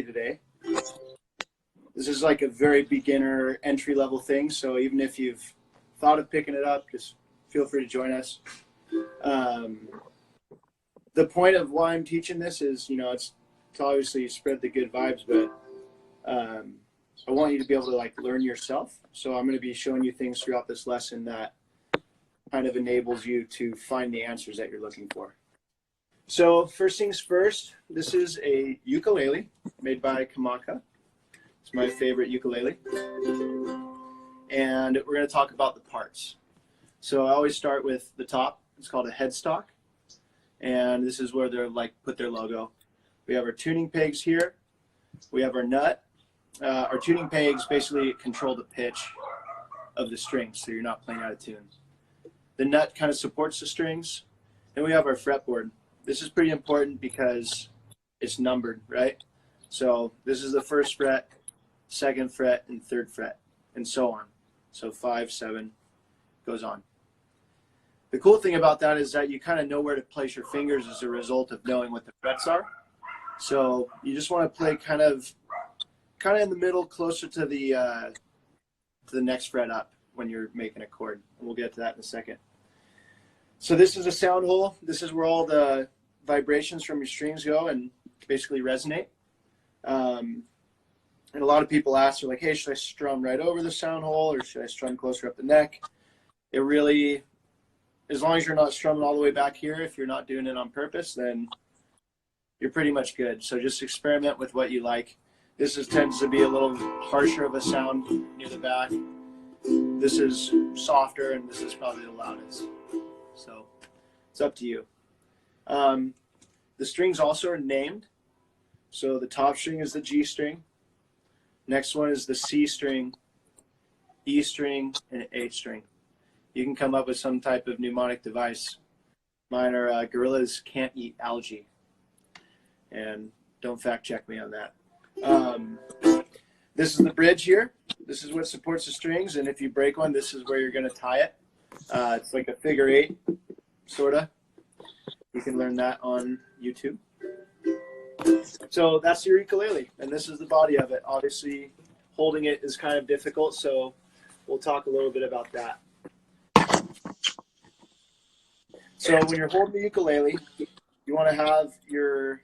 today. This is like a very beginner entry-level thing, so even if you've thought of picking it up, just feel free to join us. The point of why I'm teaching this is, it's obviously spread the good vibes, but I want you to be able to learn yourself. So I'm going to be showing you things throughout this lesson that kind of enables you to find the answers that you're looking for. So first things first, this is a ukulele made by Kamaka. It's my favorite ukulele. And we're going to talk about the parts. So I always start with the top. It's called a headstock. And this is where they're put their logo. We have our tuning pegs here. We have our nut. Our tuning pegs basically control the pitch of the strings, so you're not playing out of tune. The nut kind of supports the strings. Then we have our fretboard. This is pretty important because it's numbered, right? So this is the first fret, second fret, and third fret, and so on. So 5, 7, goes on. The cool thing about that is that you kind of know where to place your fingers as a result of knowing what the frets are. So you just want to play kind of in the middle, closer to the next fret up when you're making a chord. And we'll get to that in a second. So this is a sound hole. This is where all the vibrations from your strings go and basically resonate. And a lot of people ask, they're like, hey, should I strum right over the sound hole or should I strum closer up the neck? It really, as long as you're not strumming all the way back here, if you're not doing it on purpose, then you're pretty much good. So just experiment with what you like. This tends to be a little harsher of a sound near the back. This is softer, and this is probably the loudest. So it's up to you. The strings also are named. So the top string is the G string. Next one is the C string, E string, and H string. You can come up with some type of mnemonic device. Mine are gorillas can't eat algae. And don't fact check me on that. This is the bridge here. This is what supports the strings, and if you break one, this is where you're going to tie it. It's like a figure 8, sort of. You can learn that on YouTube. So that's your ukulele, and this is the body of it. Obviously, holding it is kind of difficult, so we'll talk a little bit about that. So when you're holding the ukulele, you want to have your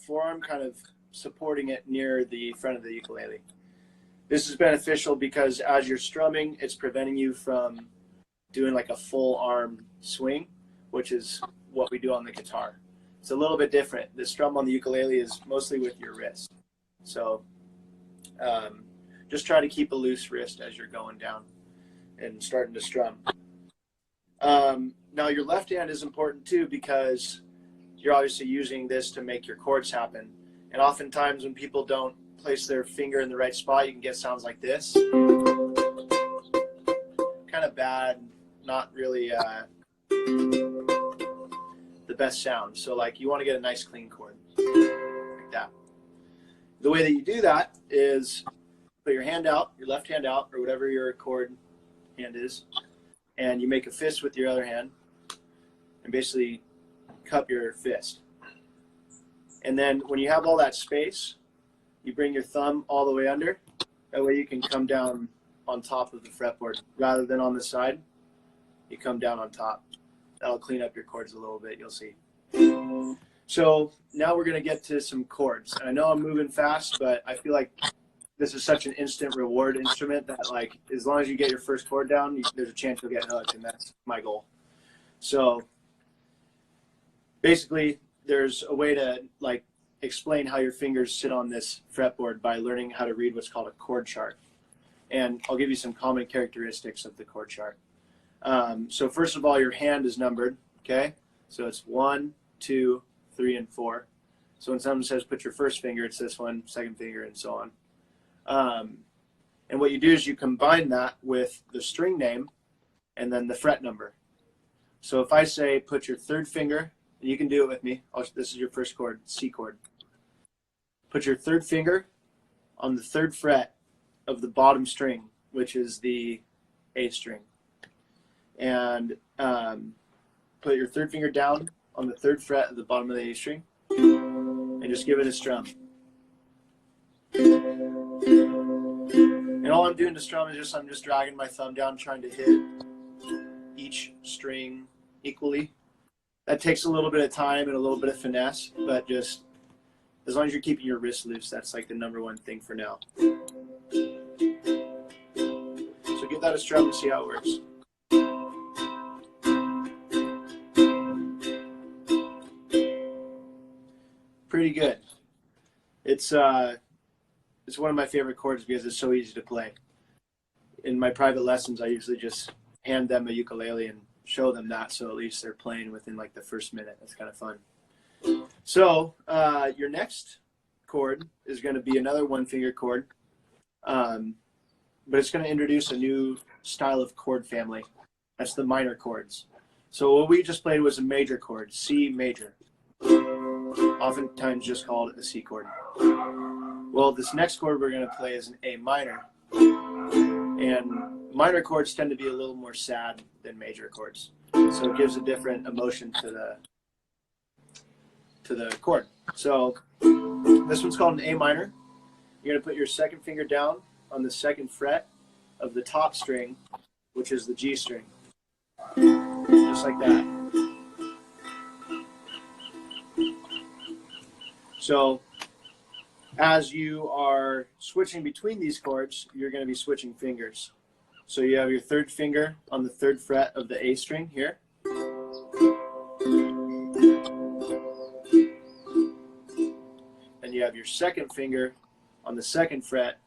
forearm kind of supporting it near the front of the ukulele. This is beneficial because as you're strumming, it's preventing you from doing like a full arm swing, which is what we do on the guitar. It's a little bit different. The strum on the ukulele is mostly with your wrist. So just try to keep a loose wrist as you're going down and starting to strum. Now your left hand is important too because you're obviously using this to make your chords happen. And oftentimes when people don't place their finger in the right spot, you can get sounds like this. Kind of bad, not really the best sound. So you want to get a nice clean chord like that. The way that you do that is put your hand out, your left hand out, or whatever your chord hand is, and you make a fist with your other hand and basically cup your fist. And then when you have all that space, you bring your thumb all the way under. That way you can come down on top of the fretboard. Rather than on the side, you come down on top. That'll clean up your chords a little bit, you'll see. So now we're going to get to some chords. And I know I'm moving fast, but I feel like this is such an instant reward instrument that as long as you get your first chord down, there's a chance you'll get hooked, and that's my goal. So basically, there's a way to explain how your fingers sit on this fretboard by learning how to read what's called a chord chart. And I'll give you some common characteristics of the chord chart. So first of all, your hand is numbered, okay? So it's 1, 2, 3, and 4. So when someone says put your first finger, it's this one, second finger, and so on. And what you do is you combine that with the string name and then the fret number. So if I say put your third finger, you can do it with me. This is your first chord, C chord. Put your third finger on the third fret of the bottom string, which is the A string. And put your third finger down on the third fret of the bottom of the A string and just give it a strum. And all I'm doing to strum is I'm just dragging my thumb down, trying to hit each string equally. That takes a little bit of time and a little bit of finesse, but just as long as you're keeping your wrist loose, that's like the #1 thing for now. So give that a strum and see how it works. Pretty good. It's one of my favorite chords because it's so easy to play. In my private lessons, I usually just hand them a ukulele and show them that, so at least they're playing within like the first minute. That's kind of fun. So your next chord is going to be another 1-finger chord, but it's going to introduce a new style of chord family. That's the minor chords. So what we just played was a major chord, C major, oftentimes just called a C chord. Well, this next chord we're going to play is an A minor, and minor chords tend to be a little more sad than major chords, so it gives a different emotion to the chord. So this one's called an A minor. You're going to put your second finger down on the 2nd fret of the top string, which is the G string, just like that. So as you are switching between these chords, you're going to be switching fingers. So you have your 3rd finger on the 3rd fret of the A string here. And you have your 2nd finger on the 2nd fret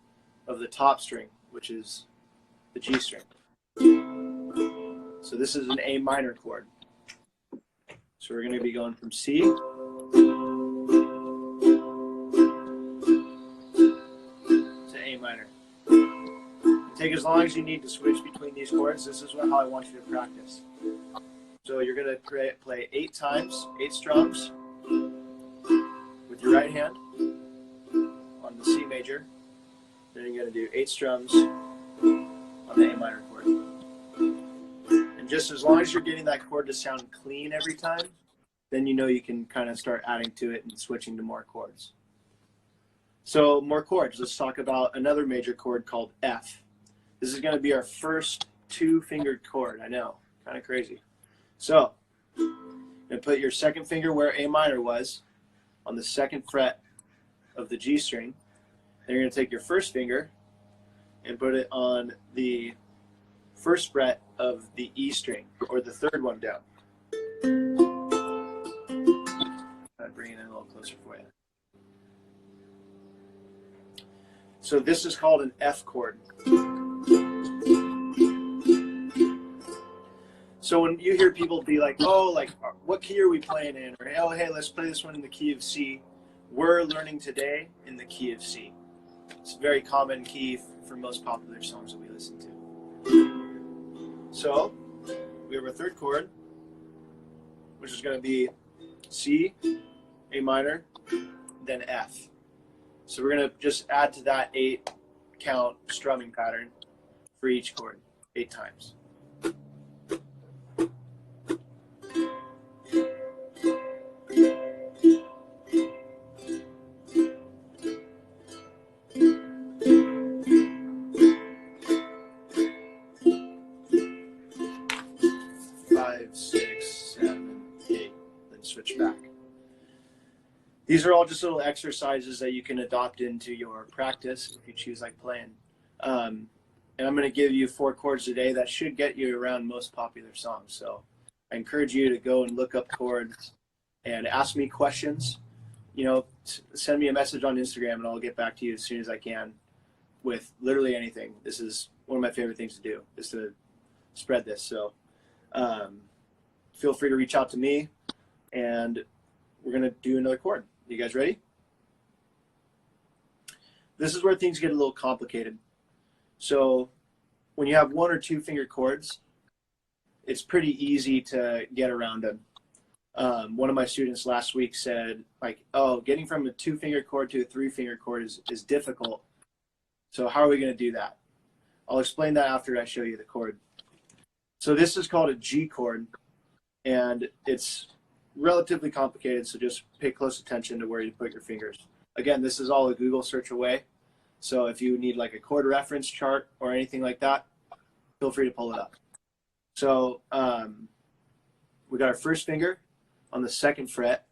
of the top string, which is the G string. So this is an A minor chord. So we're going to be going from C to A minor. Take as long as you need to switch between these chords. This is how I want you to practice. So you're going to play 8 times, 8 strums with your right hand on the C major. Then you're going to do 8 strums on the A minor chord. And just as long as you're getting that chord to sound clean every time, then you know you can kind of start adding to it and switching to more chords. So more chords. Let's talk about another major chord called F. This is going to be our first 2-fingered chord. I know, kind of crazy. So, you're going to put your 2nd finger where A minor was, on the 2nd fret of the G string. Then you're going to take your 1st finger and put it on the 1st fret of the E string, or the 3rd one down. I'll bring it in a little closer for you. So this is called an F chord. So when you hear people be like, oh, like, what key are we playing in? Or, oh, hey, let's play this one in the key of C. We're learning today in the key of C. It's a very common key for most popular songs that we listen to. So we have our 3rd chord, which is going to be C, A minor, then F. So we're going to just add to that 8-count strumming pattern for each chord, 8 times. Switch back. These are all just little exercises that you can adopt into your practice if you choose like playing. And I'm going to give you 4 chords today that should get you around most popular songs. So I encourage you to go and look up chords and ask me questions. You know, send me a message on Instagram and I'll get back to you as soon as I can with literally anything. This is one of my favorite things to do, is to spread this. So feel free to reach out to me. And we're going to do another chord. You guys ready? This is where things get a little complicated. So when you have 1 or 2-finger chords, it's pretty easy to get around them. One of my students last week said, like, oh, getting from a 2-finger chord to a 3-finger chord is difficult. So how are we going to do that? I'll explain that after I show you the chord. So this is called a G chord, and it's relatively complicated, so just pay close attention to where you put your fingers. Again, this is all a Google search away, So if you need like a chord reference chart or anything like that, feel free to pull it up. So we got our first finger on the 2nd fret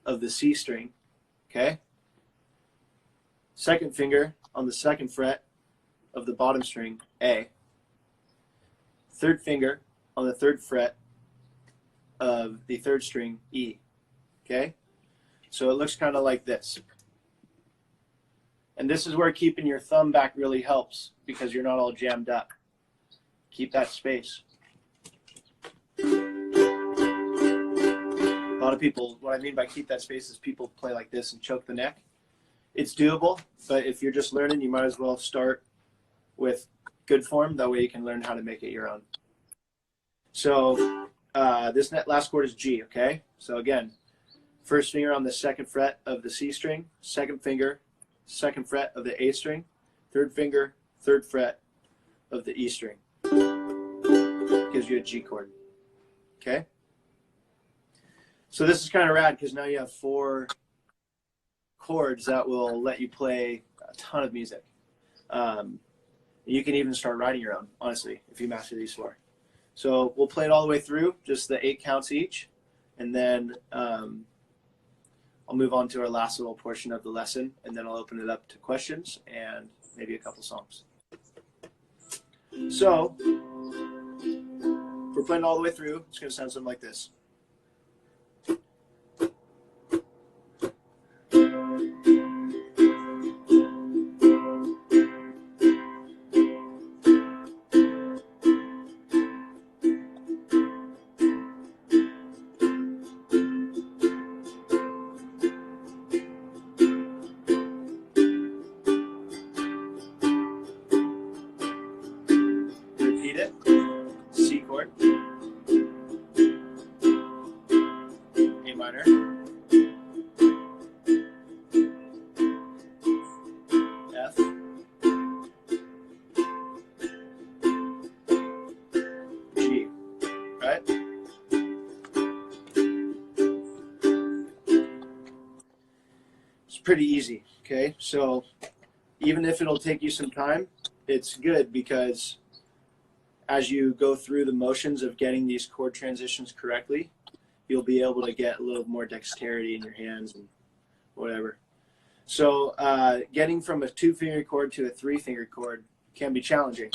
of the C string, okay? 2nd finger on the 2nd fret of the bottom string, A. 3rd finger on the 3rd fret of the 3rd string, E, okay? So it looks kind of like this. And this is where keeping your thumb back really helps because you're not all jammed up. Keep that space. A lot of people, what I mean by keep that space is people play like this and choke the neck. It's doable, but if you're just learning, you might as well start with good form. That way you can learn how to make it your own. So this last chord is G, okay? So again, 1st finger on the 2nd fret of the C string, 2nd finger, 2nd fret of the A string, 3rd finger, 3rd fret of the E string. Gives you a G chord, okay? So this is kind of rad because now you have 4 chords that will let you play a ton of music. You can even start writing your own, honestly, if you master these 4. So we'll play it all the way through, just the 8 counts each, and then I'll move on to our last little portion of the lesson, and then I'll open it up to questions and maybe a couple songs. So we're playing all the way through. It's going to sound something like this. Repeat it. C chord, A minor, F, G, right? It's pretty easy, okay? So even if it'll take you some time, it's good because as you go through the motions of getting these chord transitions correctly, you'll be able to get a little more dexterity in your hands and whatever. So getting from a 2-finger chord to a 3-finger chord can be challenging.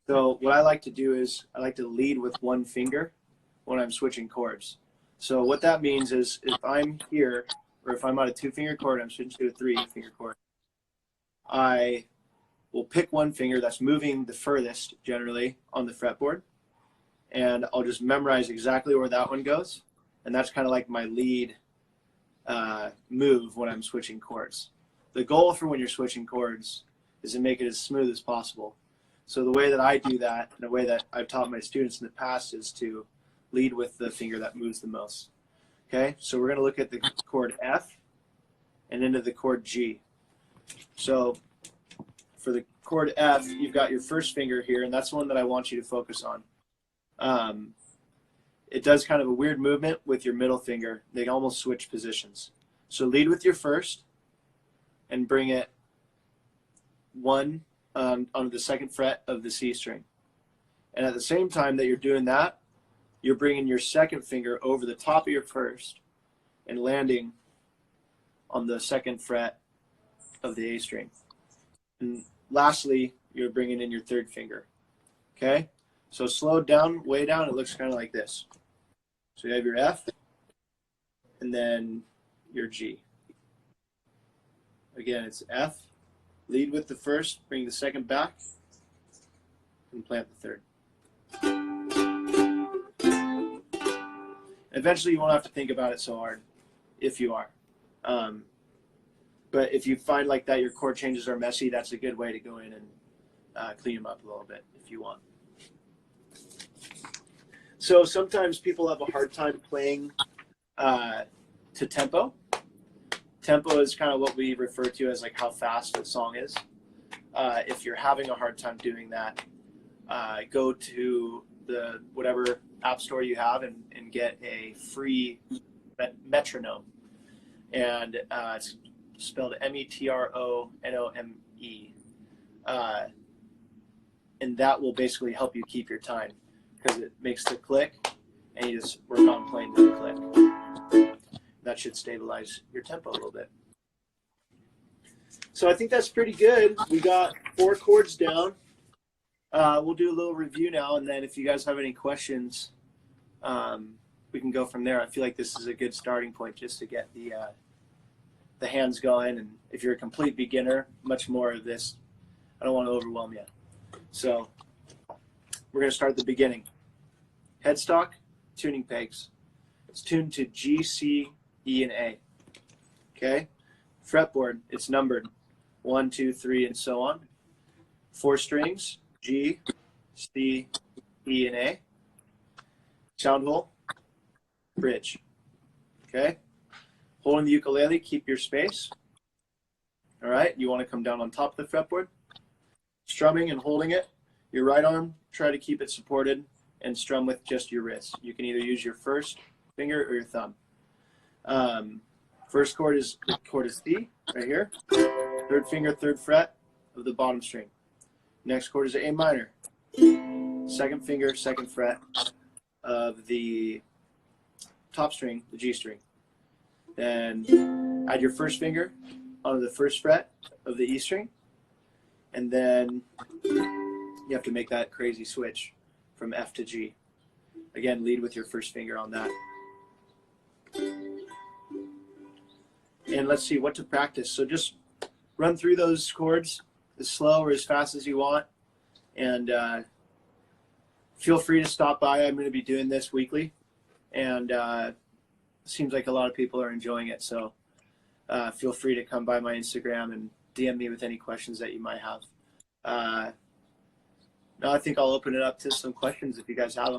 So what I like to do is I like to lead with 1 finger when I'm switching chords. So what that means is if I'm here, or if I'm on a 2-finger chord, I'm switching to a 3-finger chord, I will pick 1 finger that's moving the furthest generally on the fretboard, and I'll just memorize exactly where that one goes, and that's kind of like my lead move when I'm switching chords. The goal for when you're switching chords is to make it as smooth as possible. So the way that I do that, and the way that I've taught my students in the past, is to lead with the finger that moves the most. Okay, so we're going to look at the chord F and into the chord G. So for the chord F, you've got your 1st finger here, and that's the one that I want you to focus on. It does kind of a weird movement with your middle finger. They almost switch positions. So lead with your 1st and bring it 1 on the 2nd fret of the C string. And at the same time that you're doing that, you're bringing your 2nd finger over the top of your 1st and landing on the 2nd fret of the A string. And lastly, you're bringing in your 3rd finger. Okay? So slowed down, way down, it looks kind of like this. So you have your F, and then your G. Again, it's F, lead with the 1st, bring the 2nd back, and plant the 3rd. Eventually, you won't have to think about it so hard, if you are. But if you find like that your chord changes are messy, that's a good way to go in and clean them up a little bit if you want. So sometimes people have a hard time playing to tempo. Tempo is kind of what we refer to as like how fast a song is. If you're having a hard time doing that, go to the whatever app store you have and get a free metronome. And it's spelled METRONOME. And that will basically help you keep your time because it makes the click and you just work on playing to the click. That should stabilize your tempo a little bit. So I think that's pretty good. We got 4 chords down. We'll do a little review now, and then if you guys have any questions, we can go from there. I feel like this is a good starting point just to get the hands going. And if you're a complete beginner, much more of this. I don't want to overwhelm you. So we're going to start at the beginning. Headstock, tuning pegs. It's tuned to G, C, E, and A. Okay? Fretboard, it's numbered 1, 2, 3, and so on. 4 strings, G, C, E, and A. Sound hole, bridge. Okay? Holding the ukulele, keep your space. All right? You want to come down on top of the fretboard. Strumming and holding it. Your right arm, try to keep it supported and strum with just your wrist. You can either use your first finger or your thumb. First chord is C, right here. Third finger, 3rd fret of the bottom string. Next chord is A minor. Second finger, 2nd fret of the top string, the G string. Then add your first finger onto the 1st fret of the E string. And then you have to make that crazy switch from F to G. Again, lead with your first finger on that. And let's see what to practice. So just run through those chords as slow or as fast as you want. And feel free to stop by. I'm going to be doing this weekly. And it seems like a lot of people are enjoying it. So feel free to come by my Instagram and DM me with any questions that you might have. Now I think I'll open it up to some questions if you guys have them.